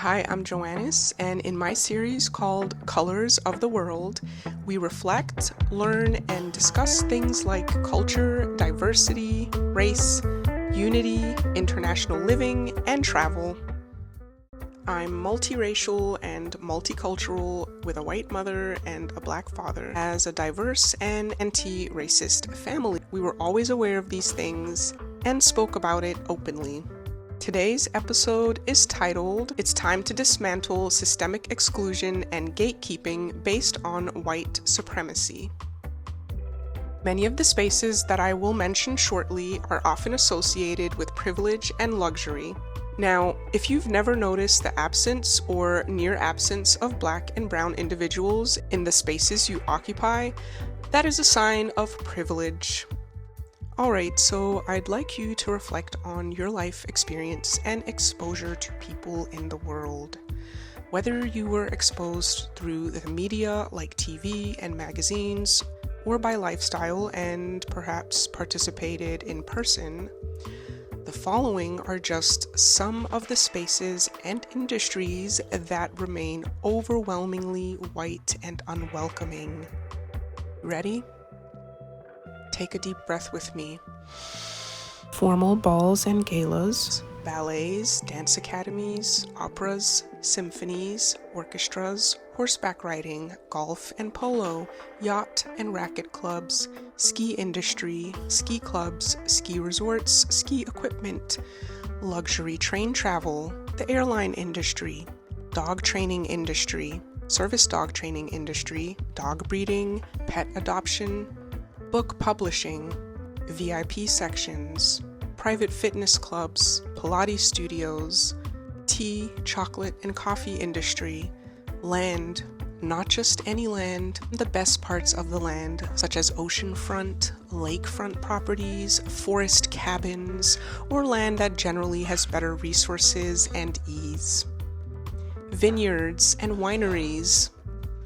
Hi, I'm Joannis, and in my series called Colors of the World, we reflect, learn, and discuss things like culture, diversity, race, unity, international living, and travel. I'm multiracial and multicultural with a white mother and a black father. As a diverse and anti-racist family, we were always aware of these things and spoke about it openly. Today's episode is titled, It's Time to Dismantle Systemic Exclusion and Gatekeeping Based on White Supremacy. Many of the spaces that I will mention shortly are often associated with privilege and luxury. Now, if you've never noticed the absence or near absence of Black and brown individuals in the spaces you occupy, that is a sign of privilege. Alright, so I'd like you to reflect on your life experience and exposure to people in the world. Whether you were exposed through the media like TV and magazines, or by lifestyle and perhaps participated in person, the following are just some of the spaces and industries that remain overwhelmingly white and unwelcoming. Ready? Take a deep breath with me. Formal balls and galas, ballets, dance academies, operas, symphonies, orchestras, horseback riding, golf and polo, yacht and racket clubs, ski industry, ski clubs, ski resorts, ski equipment, luxury train travel, the airline industry, dog training industry, service dog training industry, dog breeding, pet adoption, book publishing, VIP sections, private fitness clubs, Pilates studios, tea, chocolate, and coffee industry, land, not just any land, the best parts of the land, such as oceanfront, lakefront properties, forest cabins, or land that generally has better resources and ease. Vineyards and wineries,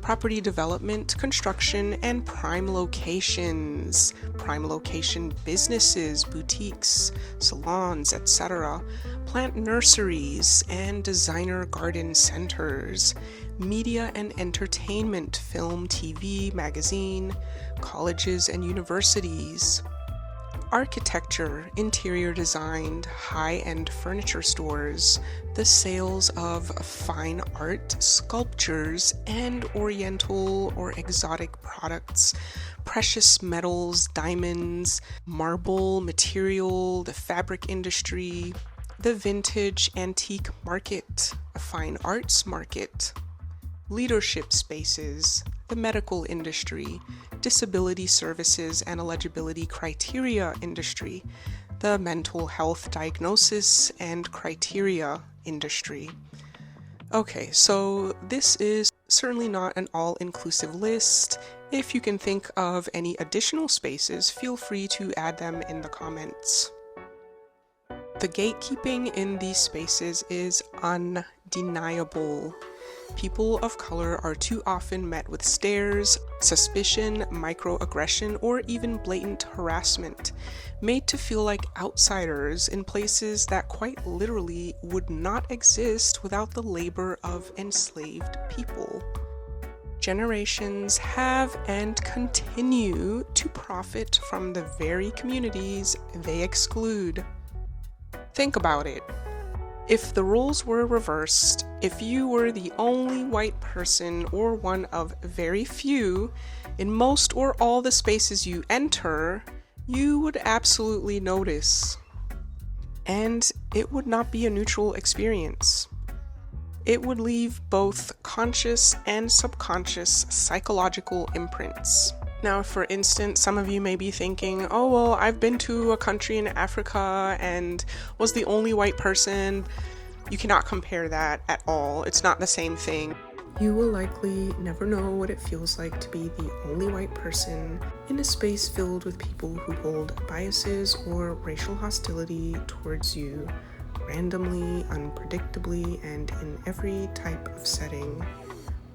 property development, construction, and prime locations, prime location businesses, boutiques, salons, etc., plant nurseries, and designer garden centers, media and entertainment, film, TV, magazine, colleges and universities, architecture, interior design, high-end furniture stores, the sales of fine art, sculptures, and oriental or exotic products, precious metals, diamonds, marble material, the fabric industry, the vintage antique market, a fine arts market, leadership spaces, the medical industry, disability services and eligibility criteria industry, the mental health diagnosis and criteria industry. Okay, so this is certainly not an all-inclusive list. If you can think of any additional spaces, feel free to add them in the comments. The gatekeeping in these spaces is undeniable. People of color are too often met with stares, suspicion, microaggression, or even blatant harassment, made to feel like outsiders in places that quite literally would not exist without the labor of enslaved people. Generations have and continue to profit from the very communities they exclude. Think about it. If the roles were reversed, if you were the only white person or one of very few in most or all the spaces you enter, you would absolutely notice. And it would not be a neutral experience. It would leave both conscious and subconscious psychological imprints. Now, for instance, some of you may be thinking, oh, well, I've been to a country in Africa and was the only white person. You cannot compare that at all. It's not the same thing. You will likely never know what it feels like to be the only white person in a space filled with people who hold biases or racial hostility towards you, randomly, unpredictably, and in every type of setting.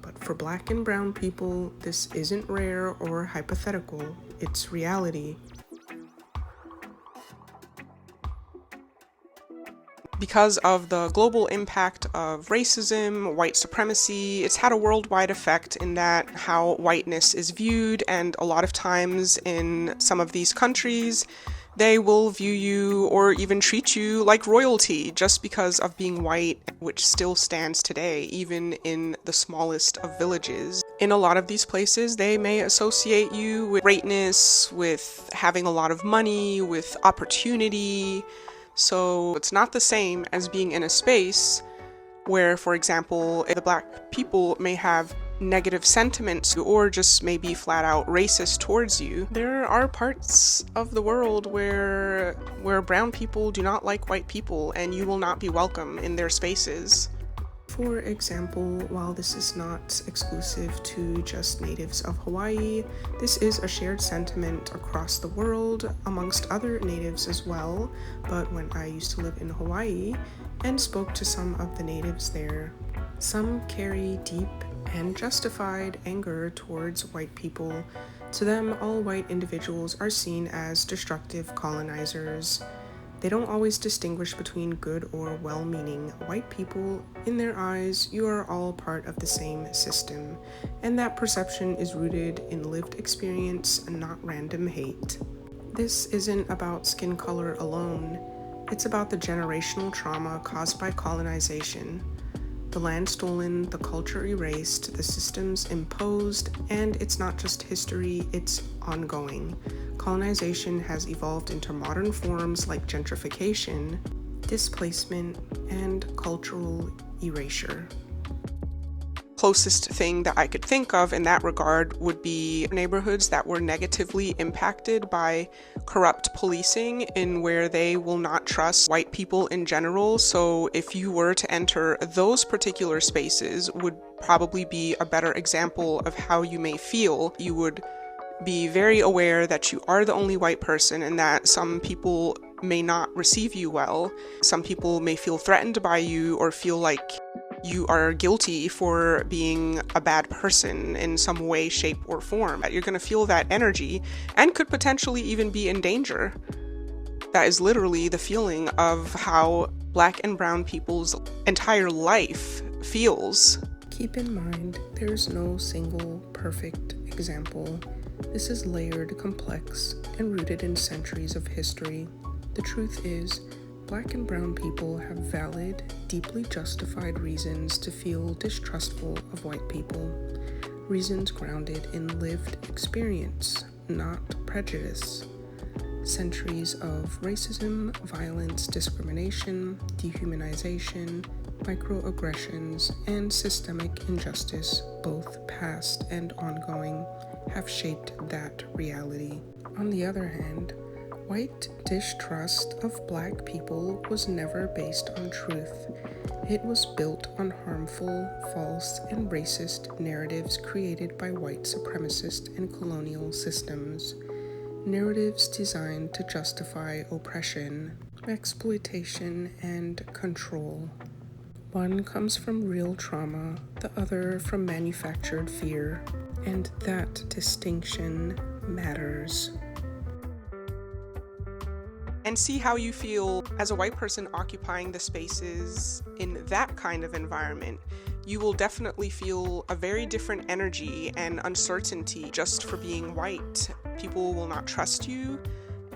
But for Black and brown people, this isn't rare or hypothetical, it's reality. Because of the global impact of racism, white supremacy, it's had a worldwide effect in that how whiteness is viewed, and a lot of times in some of these countries, they will view you or even treat you like royalty just because of being white, which still stands today, even in the smallest of villages. In a lot of these places, they may associate you with greatness, with having a lot of money, with opportunity. So it's not the same as being in a space where, for example, the Black people may have negative sentiments or just maybe flat out racist towards you. There are parts of the world where brown people do not like white people, and you will not be welcome in their spaces. For example, while this is not exclusive to just natives of Hawaii, this is a shared sentiment across the world amongst other natives as well. But when I used to live in Hawaii and spoke to some of the natives there, some carry deep and justified anger towards white people. To them, all white individuals are seen as destructive colonizers. They don't always distinguish between good or well-meaning white people. In their eyes, you are all part of the same system, and that perception is rooted in lived experience and not random hate. This isn't about skin color alone. It's about the generational trauma caused by colonization. The land stolen, the culture erased, the systems imposed, and it's not just history, it's ongoing. Colonization has evolved into modern forms like gentrification, displacement, and cultural erasure. Closest thing that I could think of in that regard would be neighborhoods that were negatively impacted by corrupt policing, in where they will not trust white people in general. So if you were to enter those particular spaces, would probably be a better example of how you may feel. You would be very aware that you are the only white person and that some people may not receive you well. Some people may feel threatened by you or feel like you are guilty for being a bad person in some way, shape, or form. You're going to feel that energy and could potentially even be in danger. That is literally the feeling of how Black and brown people's entire life feels. Keep in mind, there's no single perfect example. This is layered, complex, and rooted in centuries of history. The truth is, Black and brown people have valid, deeply justified reasons to feel distrustful of white people. Reasons grounded in lived experience, not prejudice. Centuries of racism, violence, discrimination, dehumanization, microaggressions, and systemic injustice, both past and ongoing, have shaped that reality. On the other hand, white distrust of Black people was never based on truth. It was built on harmful, false, and racist narratives created by white supremacist and colonial systems. Narratives designed to justify oppression, exploitation, and control. One comes from real trauma, the other from manufactured fear, and that distinction matters. And see how you feel as a white person occupying the spaces in that kind of environment. You will definitely feel a very different energy and uncertainty just for being white. People will not trust you,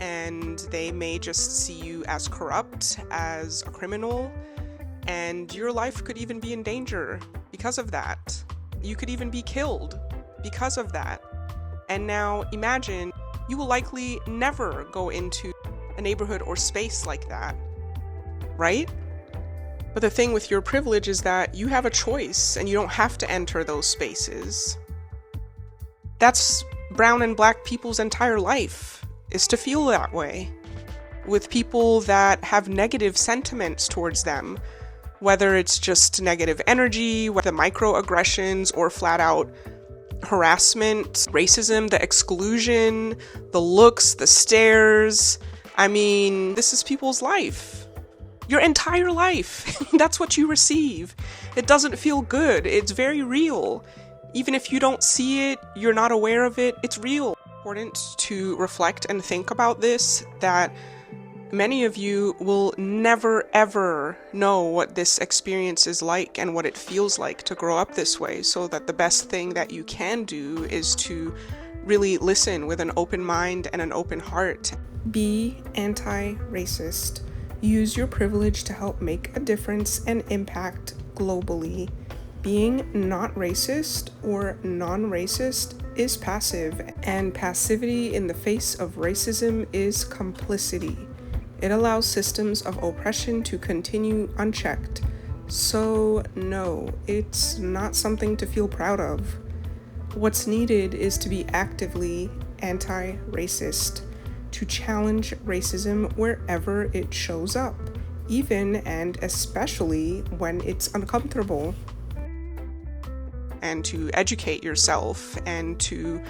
and they may just see you as corrupt, as a criminal, and your life could even be in danger because of that. You could even be killed because of that. And now imagine, you will likely never go into a neighborhood or space like that, right? But the thing with your privilege is that you have a choice and you don't have to enter those spaces. That's brown and Black people's entire life, is to feel that way. With people that have negative sentiments towards them, whether it's just negative energy, whether microaggressions or flat out harassment, racism, the exclusion, the looks, the stares. I mean, this is people's life. Your entire life. That's what you receive. It doesn't feel good. It's very real. Even if you don't see it, you're not aware of it, it's real. It's important to reflect and think about this, that Many of you will never ever know what this experience is like and what it feels like to grow up this way, so that the best thing that you can do is to really listen with an open mind and an open heart. Be anti-racist. Use your privilege to help make a difference and impact globally. Being not racist or non-racist is passive, and passivity in the face of racism is complicity. It allows systems of oppression to continue unchecked. So no, it's not something to feel proud of. What's needed is to be actively anti-racist, to challenge racism wherever it shows up, even and especially when it's uncomfortable. And to educate yourself and to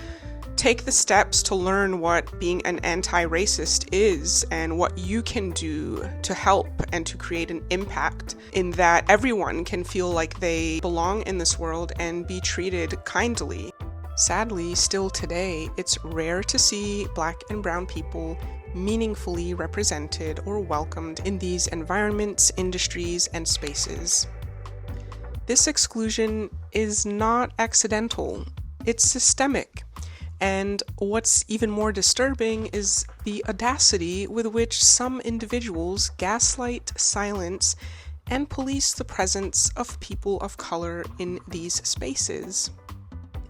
take the steps to learn what being an anti-racist is and what you can do to help and to create an impact in that everyone can feel like they belong in this world and be treated kindly. Sadly, still today, it's rare to see Black and brown people meaningfully represented or welcomed in these environments, industries, and spaces. This exclusion is not accidental, it's systemic. And what's even more disturbing is the audacity with which some individuals gaslight, silence, and police the presence of people of color in these spaces.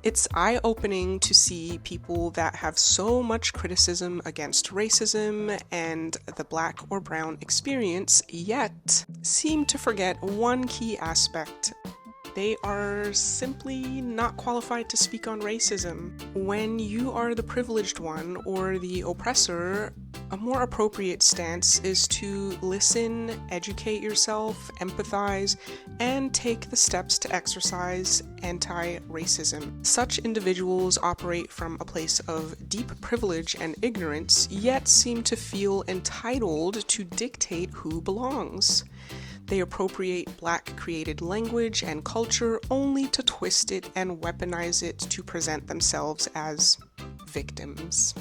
It's eye-opening to see people that have so much criticism against racism and the Black or brown experience, yet seem to forget one key aspect. They are simply not qualified to speak on racism. When you are the privileged one or the oppressor, a more appropriate stance is to listen, educate yourself, empathize, and take the steps to exercise anti-racism. Such individuals operate from a place of deep privilege and ignorance, yet seem to feel entitled to dictate who belongs. They appropriate Black created language and culture only to twist it and weaponize it to present themselves as victims.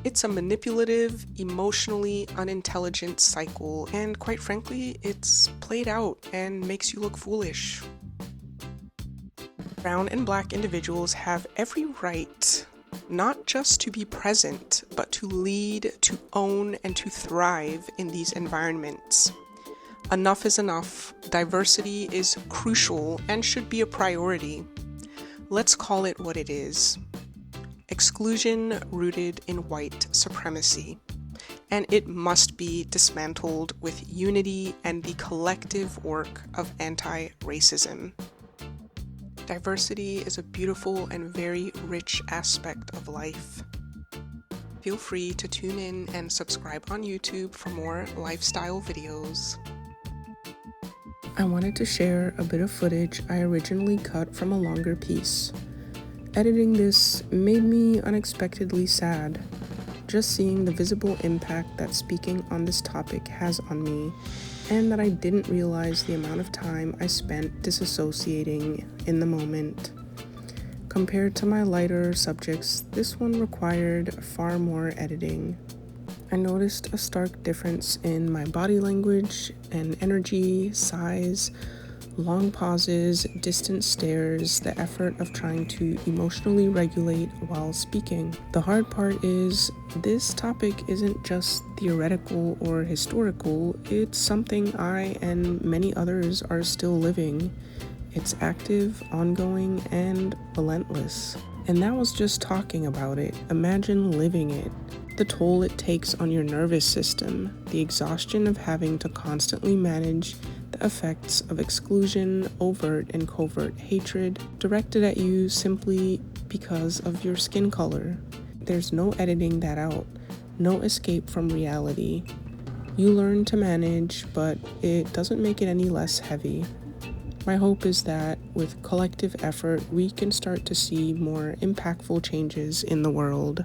It's a manipulative, emotionally unintelligent cycle, and quite frankly, it's played out and makes you look foolish. Brown and Black individuals have every right not just to be present, but to lead, to own, and to thrive in these environments. Enough is enough. Diversity is crucial and should be a priority. Let's call it what it is. Exclusion rooted in white supremacy. And it must be dismantled with unity and the collective work of anti-racism. Diversity is a beautiful and very rich aspect of life. Feel free to tune in and subscribe on YouTube for more lifestyle videos. I wanted to share a bit of footage I originally cut from a longer piece. Editing this made me unexpectedly sad, just seeing the visible impact that speaking on this topic has on me, and that I didn't realize the amount of time I spent disassociating in the moment. Compared to my lighter subjects, this one required far more editing. I noticed a stark difference in my body language and energy, size, long pauses, distant stares, the effort of trying to emotionally regulate while speaking. The hard part is, this topic isn't just theoretical or historical, it's something I and many others are still living. It's active, ongoing, and relentless. And that was just talking about it. Imagine living it. The toll it takes on your nervous system, the exhaustion of having to constantly manage the effects of exclusion, overt and covert hatred directed at you simply because of your skin color. There's no editing that out, no escape from reality. You learn to manage, but it doesn't make it any less heavy. My hope is that with collective effort, we can start to see more impactful changes in the world.